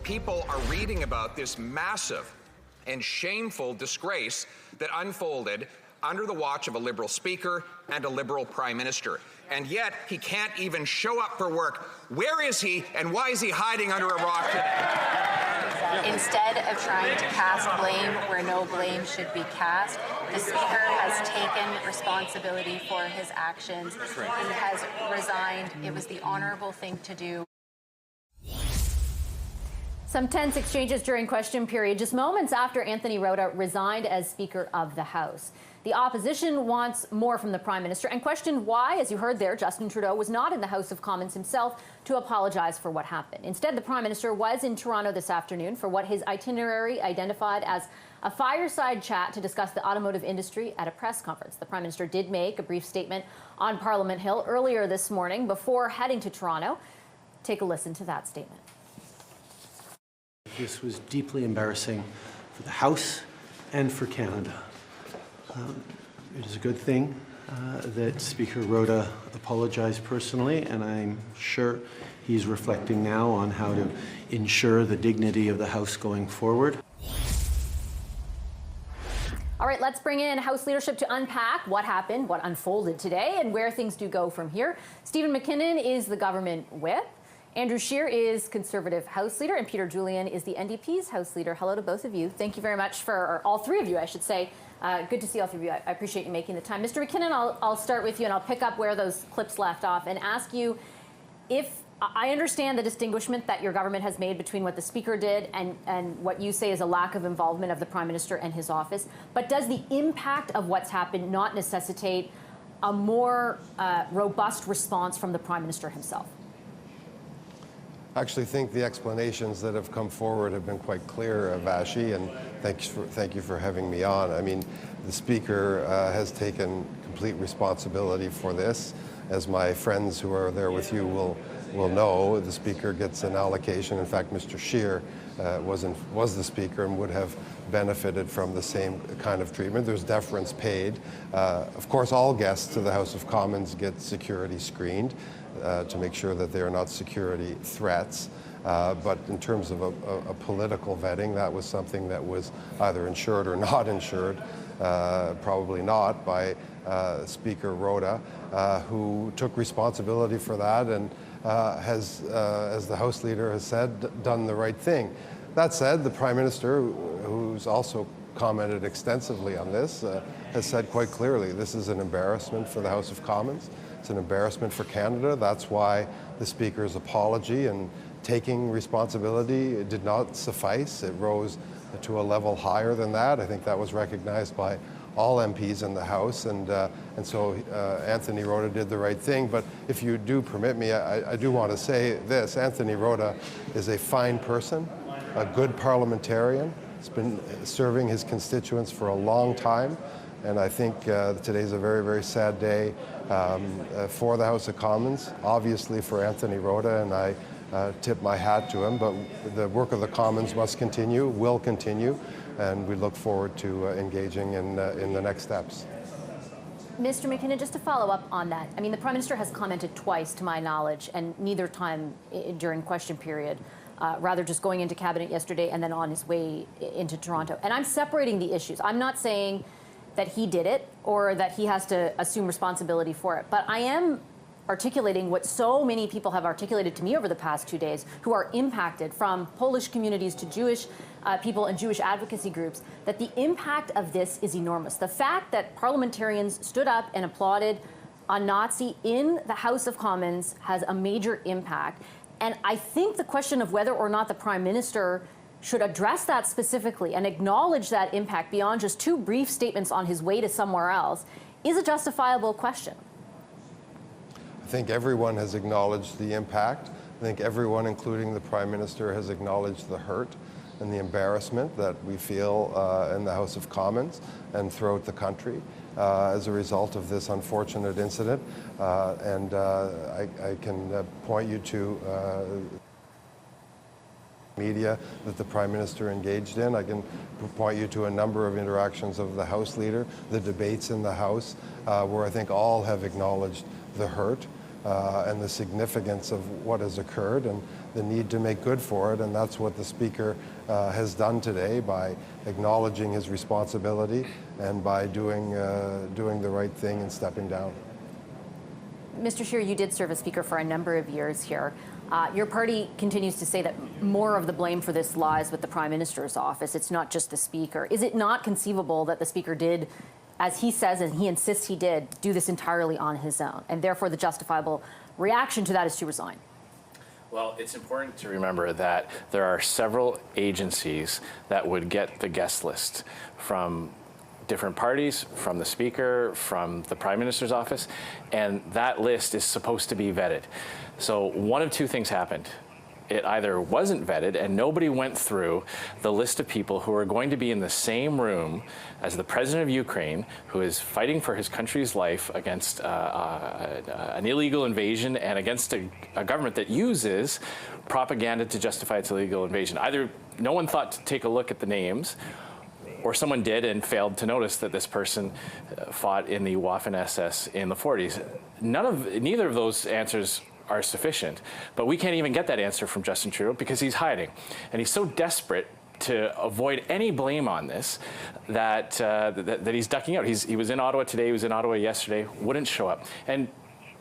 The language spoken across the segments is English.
people are reading about this massive and shameful disgrace that unfolded under the watch of a Liberal Speaker and a Liberal Prime Minister. And yet, he can't even show up for work. Where is he, and why is he hiding under a rock today? Instead of trying to cast blame where no blame should be cast, the Speaker has taken responsibility for his actions. He has resigned. It was the honourable thing to do. Some tense exchanges during question period, just moments after Anthony Rota resigned as Speaker of the House. The opposition wants more from the Prime Minister and questioned why, as you heard there, Justin Trudeau was not in the House of Commons himself to apologize for what happened. Instead, the Prime Minister was in Toronto this afternoon for what his itinerary identified as a fireside chat to discuss the automotive industry at a press conference. The Prime Minister did make a brief statement on Parliament Hill earlier this morning before heading to Toronto. Take a listen to that statement. This was deeply embarrassing for the House and for Canada. It is a good thing that Speaker Rota apologized personally, and I'm sure he's reflecting now on how to ensure the dignity of the House going forward. All right, let's bring in House leadership to unpack what happened, what unfolded today, and where things do go from here. Stephen MacKinnon is the government whip. Andrew Scheer is Conservative House Leader, and Peter Julian is the NDP's House Leader. Hello to both of you. Thank you very much or all three of you, I should say. Good to see all three of you. I appreciate you making the time. Mr. MacKinnon, I'll start with you, and I'll pick up where those clips left off and ask you if I understand the distinguishment that your government has made between what the Speaker did and what you say is a lack of involvement of the Prime Minister and his office, but does the impact of what's happened not necessitate a more robust response from the Prime Minister himself? I actually think the explanations that have come forward have been quite clear, Vassy, and thank you for having me on. I mean, the Speaker has taken complete responsibility for this. As my friends who are there with you will know, the Speaker gets an allocation. In fact, Mr. Scheer was the Speaker and would have benefited from the same kind of treatment. There's deference paid. Of course, all guests to the House of Commons get security screened to make sure that they are not security threats. But in terms of a political vetting, that was something that was either ensured or not ensured, probably not, by Speaker Rota, who took responsibility for that and has, as the House Leader has said, done the right thing. That said, the Prime Minister, who's also commented extensively on this, has said quite clearly this is an embarrassment for the House of Commons. It's an embarrassment for Canada. That's why the Speaker's apology and taking responsibility did not suffice. It rose to a level higher than that. I think that was recognized by all MPs in the House, and so Anthony Rota did the right thing. But if you do permit me, I do want to say this. Anthony Rota is a fine person, a good parliamentarian. He's been serving his constituents for a long time. And I think today's a very, very sad day for the House of Commons, obviously for Anthony Rota, and I tip my hat to him. But the work of the Commons must continue, will continue, and we look forward to engaging in the next steps. Mr. MacKinnon, just to follow up on that, I mean, the Prime Minister has commented twice, to my knowledge, and neither time during question period, rather just going into Cabinet yesterday and then on his way into Toronto. And I'm separating the issues. I'm not saying that he did it or that he has to assume responsibility for it. But I am articulating what so many people have articulated to me over the past 2 days who are impacted, from Polish communities to Jewish people and Jewish advocacy groups, that the impact of this is enormous. The fact that parliamentarians stood up and applauded a Nazi in the House of Commons has a major impact. And I think the question of whether or not the Prime Minister should address that specifically and acknowledge that impact beyond just two brief statements on his way to somewhere else is a justifiable question. I think everyone has acknowledged the impact. I think everyone, including the Prime Minister, has acknowledged the hurt and the embarrassment that we feel in the House of Commons and throughout the country as a result of this unfortunate incident. I can point you to media that the Prime Minister engaged in. I can point you to a number of interactions of the House Leader, the debates in the House, where I think all have acknowledged the hurt and the significance of what has occurred. And the need to make good for it, and that's what the Speaker has done today by acknowledging his responsibility and by doing the right thing and stepping down. Mr. Scheer, you did serve as Speaker for a number of years here. Your party continues to say that more of the blame for this lies with the Prime Minister's office. It's not just the Speaker. Is it not conceivable that the Speaker did, as he says and he insists he did, do this entirely on his own, and therefore the justifiable reaction to that is to resign? Well, it's important to remember that there are several agencies that would get the guest list from different parties, from the Speaker, from the Prime Minister's office, and that list is supposed to be vetted. So one of two things happened. It either wasn't vetted and nobody went through the list of people who are going to be in the same room as the president of Ukraine, who is fighting for his country's life against an illegal invasion and against a government that uses propaganda to justify its illegal invasion. Either no one thought to take a look at the names, or someone did and failed to notice that this person fought in the Waffen-SS in the 40s. Neither of those answers are sufficient, but we can't even get that answer from Justin Trudeau because he's hiding, and he's so desperate to avoid any blame on this that that he's ducking out. He was in Ottawa today. He was in Ottawa yesterday. Wouldn't show up. And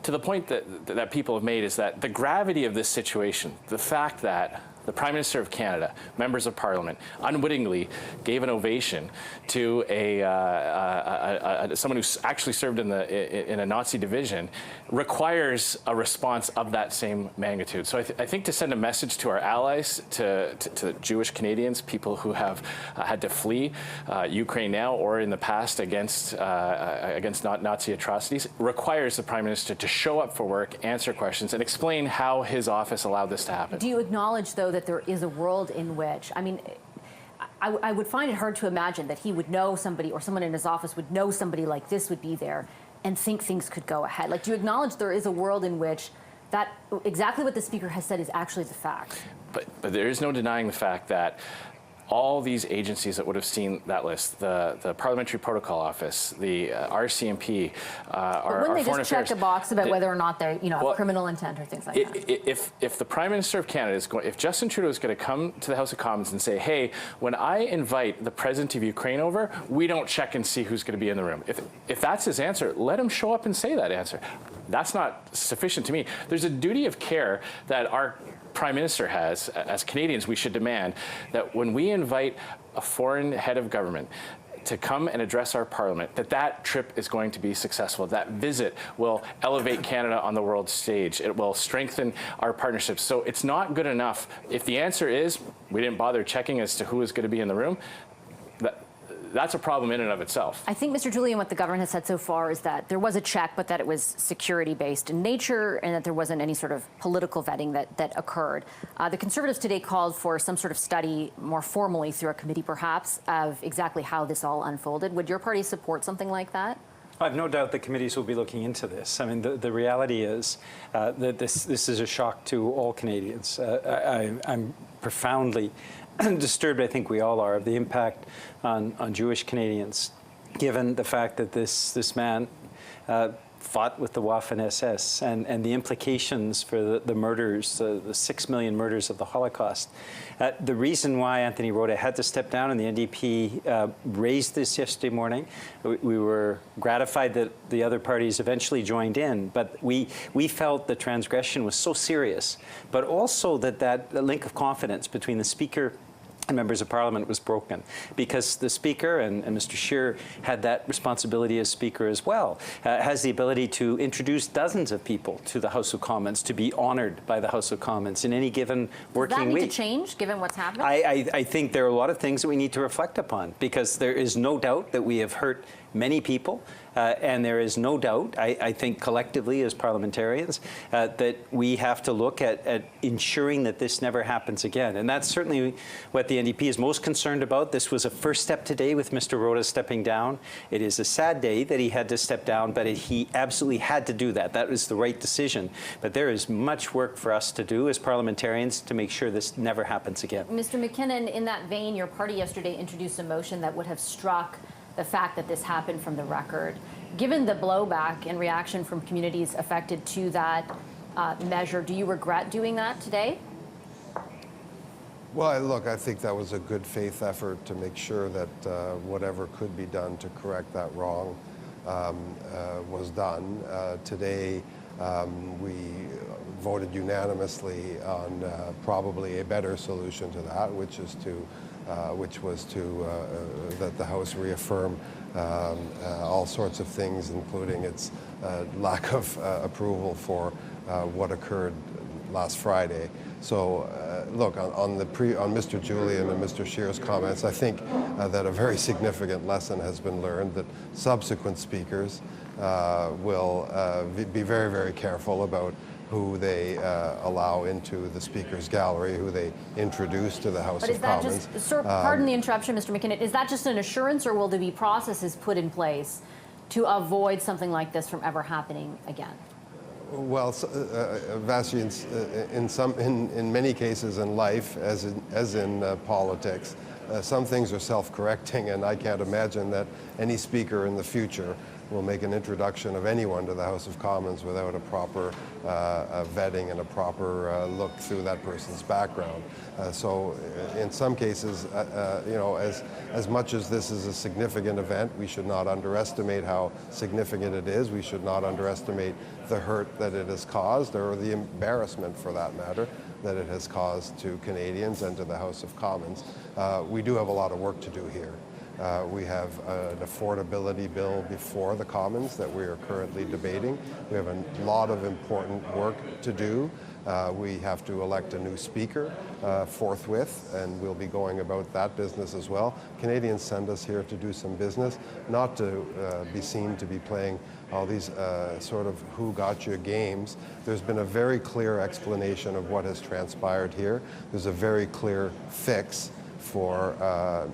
to the point that people have made is that the gravity of this situation, the fact that the Prime Minister of Canada, members of Parliament, unwittingly gave an ovation to someone who actually served in a Nazi division, requires a response of that same magnitude. So I think to send a message to our allies, to Jewish Canadians, people who have had to flee Ukraine now or in the past against Nazi atrocities, requires the Prime Minister to show up for work, answer questions, and explain how his office allowed this to happen. Do you acknowledge, though, that there is a world in which, I mean, I would find it hard to imagine that he would know somebody or someone in his office would know somebody like this would be there and think things could go ahead? Like, do you acknowledge there is a world in which that exactly what the Speaker has said is actually the fact? But there is no denying the fact that all these agencies that would have seen that list, the Parliamentary Protocol Office, the RCMP, our wouldn't they Foreign just check Affairs, the box about whether or not they, have well, criminal intent or things like that? If the Prime Minister of Canada is going, if Justin Trudeau is going to come to the House of Commons and say, hey, when I invite the President of Ukraine over, we don't check and see who's going to be in the room. If that's his answer, let him show up and say that answer. That's not sufficient to me. There's a duty of care that our Prime Minister has. As Canadians, we should demand that when we invite a foreign head of government to come and address our Parliament, that trip is going to be successful. That visit will elevate Canada on the world stage. It will strengthen our partnerships. So it's not good enough. If the answer is we didn't bother checking as to who is going to be in the room, that's a problem in and of itself. I think, Mr. Julian, what the government has said so far is that there was a check, but that it was security-based in nature and that there wasn't any sort of political vetting that occurred. The Conservatives today called for some sort of study more formally through a committee, perhaps, of exactly how this all unfolded. Would your party support something like that? I have no doubt that committees will be looking into this. I mean, the reality is that this is a shock to all Canadians. I'm profoundly disturbed, I think we all are, of the impact on Jewish Canadians, given the fact that this man fought with the Waffen-SS and the implications for the murders, the 6 million murders of the Holocaust. The reason why Anthony Rota had to step down and the NDP raised this yesterday morning, we were gratified that the other parties eventually joined in, but we felt the transgression was so serious, but also that link of confidence between the Speaker and members of Parliament was broken because the Speaker and Mr. Scheer had that responsibility as Speaker as well, has the ability to introduce dozens of people to the House of Commons, to be honoured by the House of Commons in any given working week. Does that need to change, given what's happening? I think there are a lot of things that we need to reflect upon because there is no doubt that we have hurt many people, and there is no doubt, I think collectively as parliamentarians, that we have to look at ensuring that this never happens again. And that's certainly what the NDP is most concerned about. This was a first step today with Mr. Rota stepping down. It is a sad day that he had to step down, but he absolutely had to do that. That was the right decision. But there is much work for us to do as parliamentarians to make sure this never happens again. Mr. MacKinnon, in that vein, your party yesterday introduced a motion that would have struck the fact that this happened from the record. Given the blowback and reaction from communities affected to that measure, do you regret doing that today? Well, look, I think that was a good faith effort to make sure that whatever could be done to correct that wrong was done. Today, we voted unanimously on probably a better solution to that, which was to that the House reaffirm all sorts of things, including its lack of approval for what occurred last Friday. So, look, on Mr. Julian and Mr. Scheer's comments, I think that a very significant lesson has been learned that subsequent speakers will be very, very careful about who they allow into the Speaker's gallery, who they introduce to the House of Commons. But is that just, sir, pardon the interruption, Mr. MacKinnon, is that just an assurance, or will there be processes put in place to avoid something like this from ever happening again? Well, Vassy, in many cases in life, as in politics, some things are self-correcting, and I can't imagine that any speaker in the future will make an introduction of anyone to the House of Commons without a proper vetting and a proper look through that person's background. So in some cases, you know, as much as this is a significant event, we should not underestimate how significant it is. We should not underestimate the hurt that it has caused, or the embarrassment, for that matter, that it has caused to Canadians and to the House of Commons. We do have a lot of work to do here. We have an affordability bill before the Commons that we are currently debating. We have a lot of important work to do. We have to elect a new speaker forthwith, and we'll be going about that business as well. Canadians send us here to do some business, not to be seen to be playing all these sort of who got you games. There's been a very clear explanation of what has transpired here. There's a very clear fix for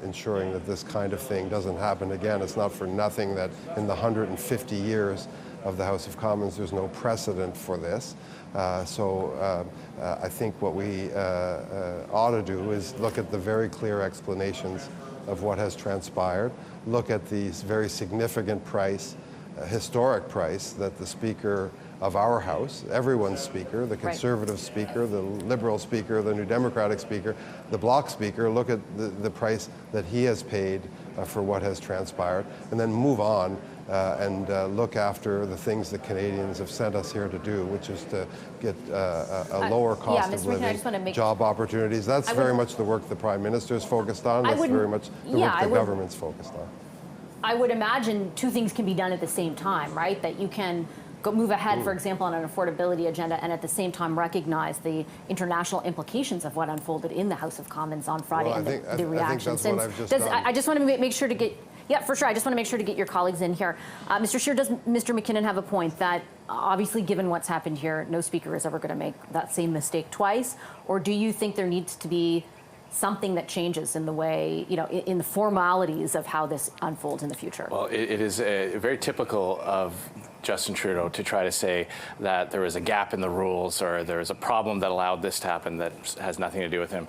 ensuring that this kind of thing doesn't happen again. It's not for nothing that in the 150 years of the House of Commons, there's no precedent for this. So I think what we ought to do is look at the very clear explanations of what has transpired, look at the very significant price, historic price, that the Speaker of our House, everyone's Speaker, the Conservative Speaker, the Liberal Speaker, the New Democratic Speaker, the Bloc Speaker, look at the price that he has paid for what has transpired, and then move on and look after the things that Canadians have sent us here to do, which is to get a lower cost of living, job opportunities. That's very much the work the Prime Minister is focused on. That's very much the work the government's focused on. I would imagine two things can be done at the same time, right? That you can move ahead, for example, on an affordability agenda, and at the same time recognize the international implications of what unfolded in the House of Commons on Friday, well, and the reactions. I think that's what I've just done. I just want to make sure to get, yeah, for sure. I just want to make sure to get your colleagues in here. Mr. Scheer, does Mr. MacKinnon have a point that obviously, given what's happened here, no speaker is ever going to make that same mistake twice? Or do you think there needs to be something that changes in the way, you know, in the formalities of how this unfolds in the future? Well, it is very typical of Justin Trudeau to try to say that there was a gap in the rules, or there was a problem that allowed this to happen that has nothing to do with him.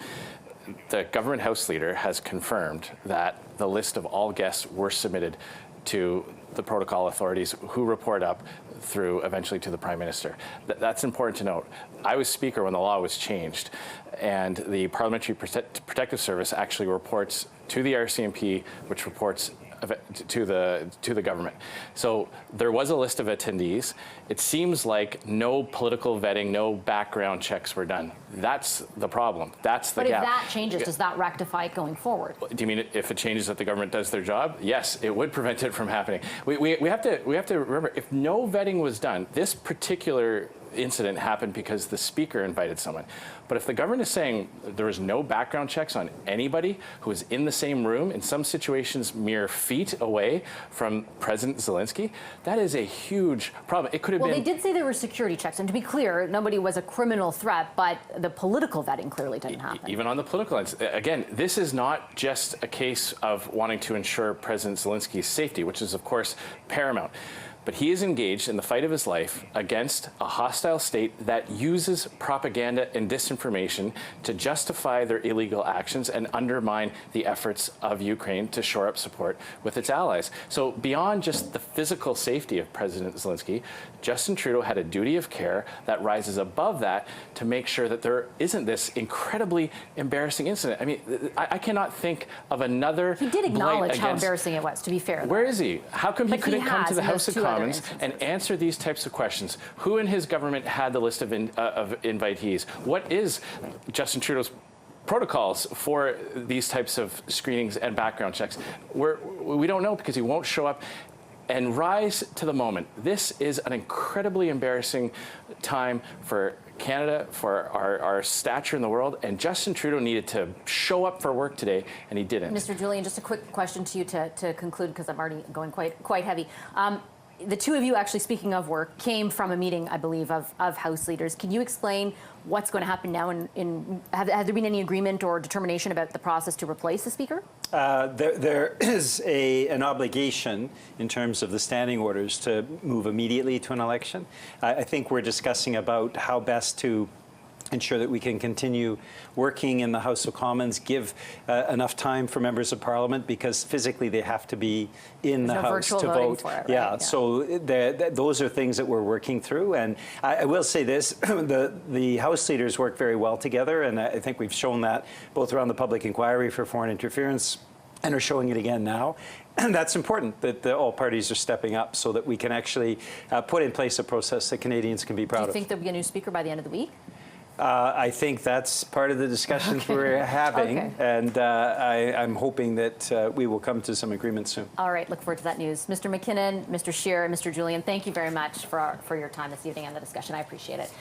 The government House leader has confirmed that the list of all guests were submitted to the protocol authorities, who report up through eventually to the Prime Minister. That's important to note. I was Speaker when the law was changed, and the Parliamentary Protective Service actually reports to the RCMP, which reports to the government. So there was a list of attendees. It seems like no political vetting, no background checks were done. That's the problem. That's the gap. But if that changes, does that rectify it going forward? Do you mean if it changes that the government does their job? Yes, it would prevent it from happening. We have to remember, if no vetting was done, this particular incident happened because the Speaker invited someone. But if the government is saying there was no background checks on anybody who was in the same room, in some situations mere feet away from President Zelensky, that is a huge problem. It could have been... Well, they did say there were security checks, and to be clear, nobody was a criminal threat, but the political vetting clearly didn't happen. Even on the political ends. Again, this is not just a case of wanting to ensure President Zelensky's safety, which is, of course, paramount. but he is engaged in the fight of his life against a hostile state that uses propaganda and disinformation to justify their illegal actions and undermine the efforts of Ukraine to shore up support with its allies. So beyond just the physical safety of President Zelensky, Justin Trudeau had a duty of care that rises above that to make sure that there isn't this incredibly embarrassing incident. I mean, I cannot think of another. He did acknowledge how embarrassing it was, to be fair. Where is he? How come he couldn't come to the House of Commons and answer these types of questions? Who in his government had the list of invitees? What is Justin Trudeau's protocols for these types of screenings and background checks? We don't know because he won't show up and rise to the moment. This is an incredibly embarrassing time for Canada, for our stature in the world, and Justin Trudeau needed to show up for work today, and he didn't. Mr. Julian, just a quick question to you to conclude, because I'm already going quite heavy. The two of you, actually, speaking of work, came from a meeting, I believe, of House leaders. Can you explain what's going to happen now? Have there been any agreement or determination about the process to replace the Speaker? There is an obligation in terms of the standing orders to move immediately to an election. I think we're discussing about how best to ensure that we can continue working in the House of Commons, give enough time for members of Parliament, because physically they have to be in the House to vote. For it, right? Yeah, so those are things that we're working through. And I will say this, the House leaders work very well together, and I think we've shown that both around the public inquiry for foreign interference and are showing it again now. And that's important, that all parties are stepping up so that we can actually put in place a process that Canadians can be proud of. Do you think there'll be a new Speaker by the end of the week? I think that's part of the discussions we're having, and I'm hoping that we will come to some agreement soon. All right, look forward to that news. Mr. MacKinnon, Mr. Scheer, and Mr. Julian, thank you very much for your time this evening and the discussion. I appreciate it.